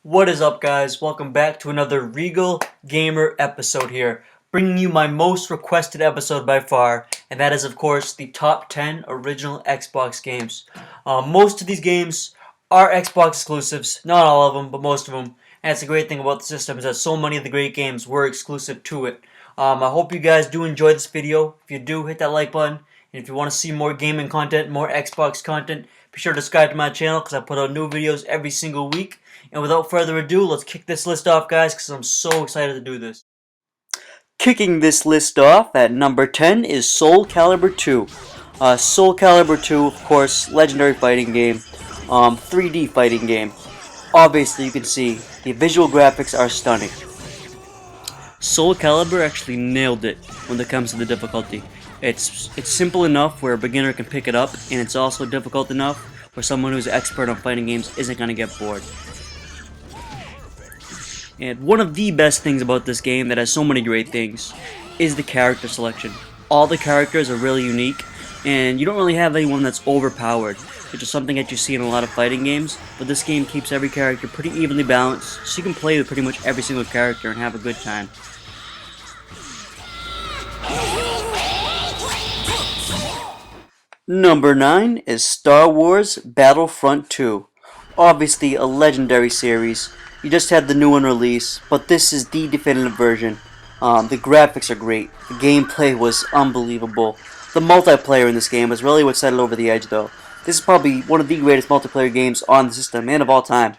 What is up, guys? Welcome back to another Regal Gamer episode here, bringing you my most requested episode by far, and that is, of course, the top 10 original Xbox games. Most of these games are Xbox exclusives, not all of them, but most of them, and that's the great thing about the system is that so many of the great games were exclusive to it. I hope you guys do enjoy this video. If you do, hit that like button, and if you want to see more gaming content, more Xbox content, be sure to subscribe to my channel because I put out new videos every single week. And without further ado, let's kick this list off, guys, because I'm so excited to do this. Kicking this list off at number 10 is Soulcalibur II. Soulcalibur II, of course, legendary fighting game, 3D fighting game. Obviously, you can see the visual graphics are stunning. Soulcalibur actually nailed it when it comes to the difficulty. It's simple enough where a beginner can pick it up, and it's also difficult enough where someone who's an expert on fighting games isn't going to get bored. And one of the best things about this game that has so many great things is the character selection. All the characters are really unique, and you don't really have anyone that's overpowered, which is something that you see in a lot of fighting games, but this game keeps every character pretty evenly balanced, so you can play with pretty much every single character and have a good time. Number 9 is Star Wars Battlefront 2. Obviously a legendary series. You just had the new one release, but this is the definitive version. The graphics are great. The gameplay was unbelievable. The multiplayer in this game was really what set it over the edge, though. This is probably one of the greatest multiplayer games on the system and of all time.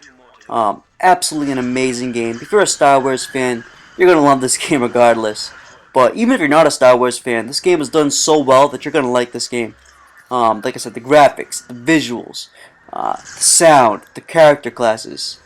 Absolutely an amazing game. If you're a Star Wars fan, you're going to love this game regardless. But even if you're not a Star Wars fan, this game was done so well that you're going to like this game. Like I said, the graphics, the visuals, the sound, the character classes.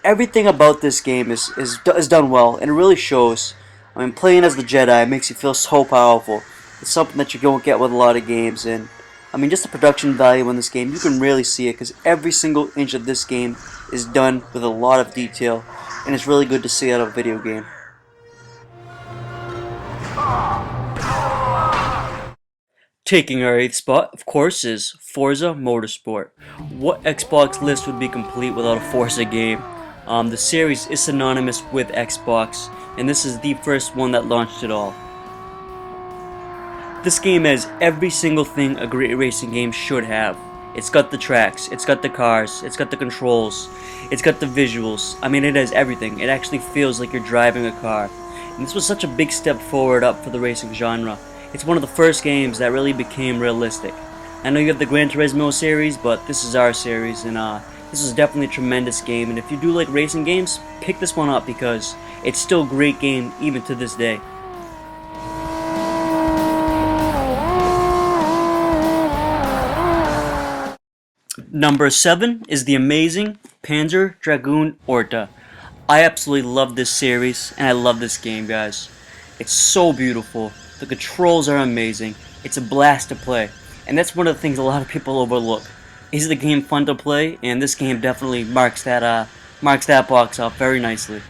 Everything about this game is done well, and it really shows. I mean, playing as the Jedi makes you feel so powerful. It's something that you don't get with a lot of games, and I mean, just the production value in this game, you can really see it, because every single inch of this game is done with a lot of detail, and it's really good to see out of a video game. Taking our 8th spot, of course, is Forza Motorsport. What Xbox list would be complete without a Forza game? The series is synonymous with Xbox, and this is the first one that launched it all. This game has every single thing a great racing game should have. It's got the tracks, it's got the cars, it's got the controls, it's got the visuals. I mean, it has everything. It actually feels like you're driving a car. And this was such a big step forward up for the racing genre. It's one of the first games that really became realistic. I know you have the Gran Turismo series, but this is our series, and this is definitely a tremendous game. And if you do like racing games, pick this one up because it's still a great game even to this day. Number 7 is the amazing Panzer, Dragoon, Orta. I absolutely love this series, and I love this game, guys. It's so beautiful. The controls are amazing. It's a blast to play. And that's one of the things a lot of people overlook. Is the game fun to play? And this game definitely marks that box off very nicely.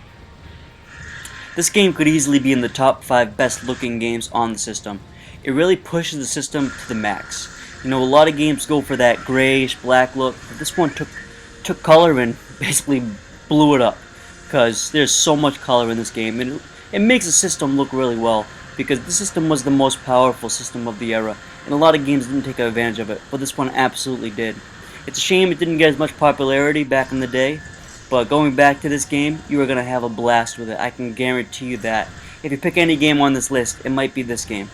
This game could easily be in the top 5 best looking games on the system. It really pushes the system to the max. You know, a lot of games go for that grayish black look, but this one took color and basically blew it up. Because there's so much color in this game, and it makes the system look really well. Because the system was the most powerful system of the era, and a lot of games didn't take advantage of it, but this one absolutely did. It's a shame it didn't get as much popularity back in the day, but going back to this game, you are going to have a blast with it. I can guarantee you that. If you pick any game on this list, it might be this game.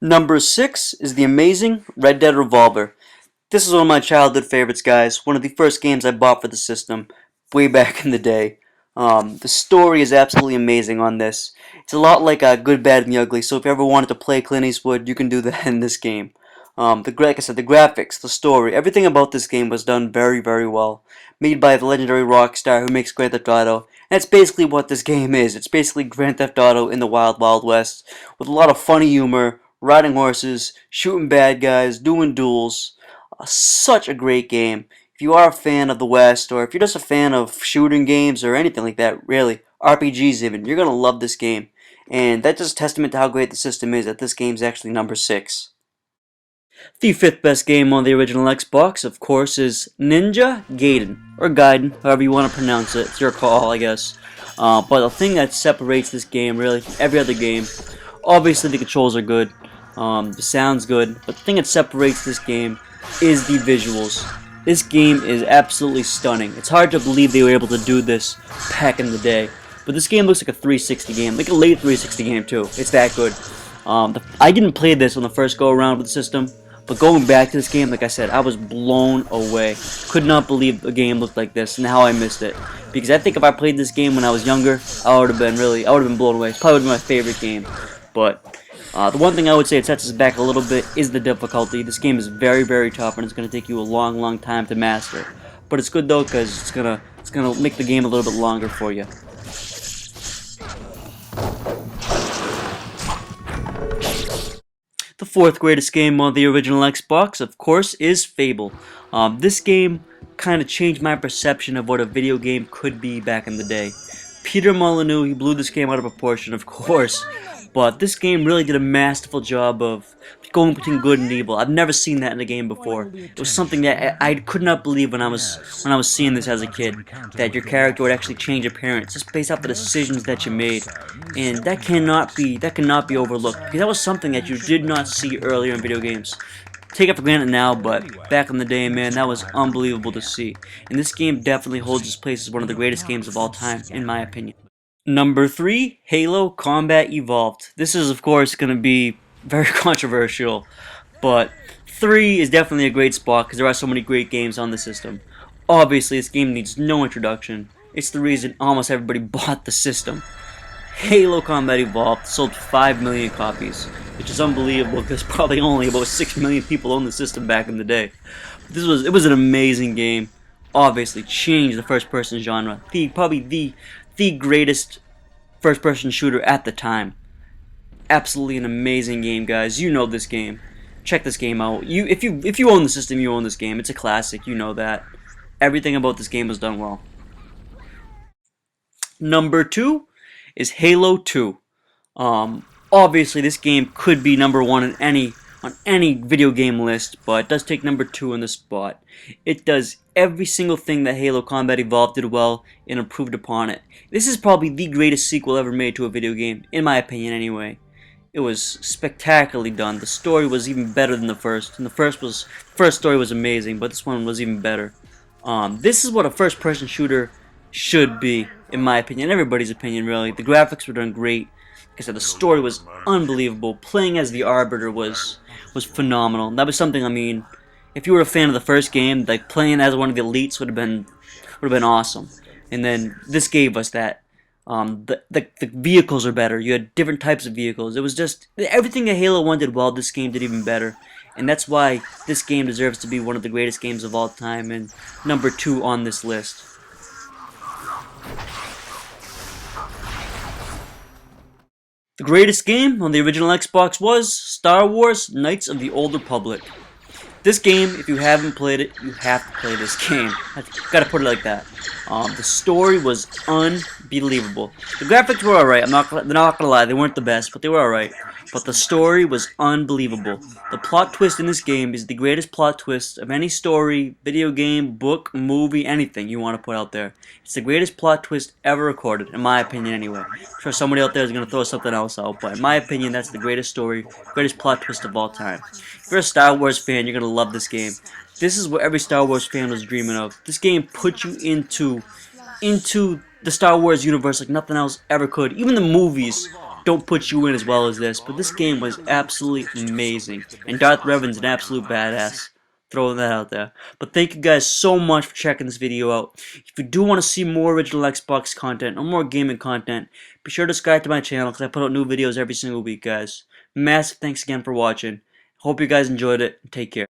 Number 6 is the amazing Red Dead Revolver. This is one of my childhood favorites, guys. One of the first games I bought for the system way back in the day. The story is absolutely amazing on this. It's a lot like Good, Bad, and the Ugly, so if you ever wanted to play Clint Eastwood, you can do that in this game. Like I said, the graphics, the story, everything about this game was done very, very well. Made by the legendary Rockstar who makes Grand Theft Auto, and that's basically what this game is. It's basically Grand Theft Auto in the Wild Wild West, with a lot of funny humor, riding horses, shooting bad guys, doing duels. Such a great game. If you are a fan of the West, or if you're just a fan of shooting games or anything like that, really, RPGs even, you're going to love this game. And that's just a testament to how great the system is that this game's actually number 6. The fifth best game on the original Xbox, of course, is Ninja Gaiden, or Gaiden, however you want to pronounce it. It's your call, I guess. But the thing that separates this game, really, from every other game, obviously the controls are good, the sound's good, but the thing that separates this game is the visuals. This game is absolutely stunning. It's hard to believe they were able to do this back in the day. But this game looks like a 360 game, like a late 360 game too. It's that good. I didn't play this on the first go around with the system, but going back to this game, like I said, I was blown away. Could not believe a game looked like this and how I missed it. Because I think if I played this game when I was younger, I would have been blown away. It's probably my favorite game. But the one thing I would say that sets us back a little bit is the difficulty. This game is very, very tough, and it's going to take you a long, long time to master. But it's good though, because it's gonna make the game a little bit longer for you. The fourth greatest game on the original Xbox, of course, is Fable. This game kind of changed my perception of what a video game could be back in the day. Peter Molyneux, he blew this game out of proportion, of course, but this game really did a masterful job of going between good and evil. I've never seen that in a game before. It was something that I could not believe when I was seeing this as a kid, that your character would actually change appearance just based off the decisions that you made, and that cannot be overlooked, because that was something that you did not see earlier in video games. Take it for granted now, but back in the day, man, that was unbelievable to see. And this game definitely holds its place as one of the greatest games of all time, in my opinion. Number 3, Halo Combat Evolved. This is, of course, going to be very controversial, but 3 is definitely a great spot because there are so many great games on the system. Obviously, this game needs no introduction. It's the reason almost everybody bought the system. Halo Combat Evolved sold 5 million copies, which is unbelievable because probably only about 6 million people owned the system back in the day. It was an amazing game. Obviously, changed the first-person genre. Probably the greatest first-person shooter at the time. Absolutely an amazing game, guys. You know this game. Check this game out. If you own the system, you own this game. It's a classic. You know that. Everything about this game was done well. Number 2 is Halo 2. Obviously, this game could be number 1 on any video game list, but it does take number 2 in the spot. It does every single thing that Halo Combat Evolved did well and improved upon it. This is probably the greatest sequel ever made to a video game, in my opinion anyway. It was spectacularly done. The story was even better than the first, and the first story was amazing, but this one was even better. This is what a first-person shooter should be, in my opinion, everybody's opinion really. The graphics were done great. Like I said, the story was unbelievable. Playing as the Arbiter was phenomenal. That was something, I mean, if you were a fan of the first game, like playing as one of the elites would have been awesome. And then this gave us that. The vehicles are better. You had different types of vehicles. It was just everything that Halo 1 did well, this game did even better. And that's why this game deserves to be one of the greatest games of all time and number 2 on this list. The greatest game on the original Xbox was Star Wars Knights of the Old Republic. This game, if you haven't played it, you have to play this game. I've got to put it like that. The story was unbelievable. The graphics were alright, they're not gonna lie, they weren't the best, but they were alright. But the story was unbelievable. The plot twist in this game is the greatest plot twist of any story, video game, book, movie, anything you want to put out there. It's the greatest plot twist ever recorded, in my opinion anyway. I'm sure somebody out there is going to throw something else out, but in my opinion, that's the greatest story, greatest plot twist of all time. If you're a Star Wars fan, you're going to love this game. This is what every Star Wars fan was dreaming of. This game puts you into the Star Wars universe like nothing else ever could. Even the movies don't put you in as well as this, but this game was absolutely amazing. And Darth Revan's an absolute badass. Throwing that out there. But thank you guys so much for checking this video out. If you do want to see more original Xbox content or more gaming content, be sure to subscribe to my channel because I put out new videos every single week, guys. Massive thanks again for watching. Hope you guys enjoyed it. Take care.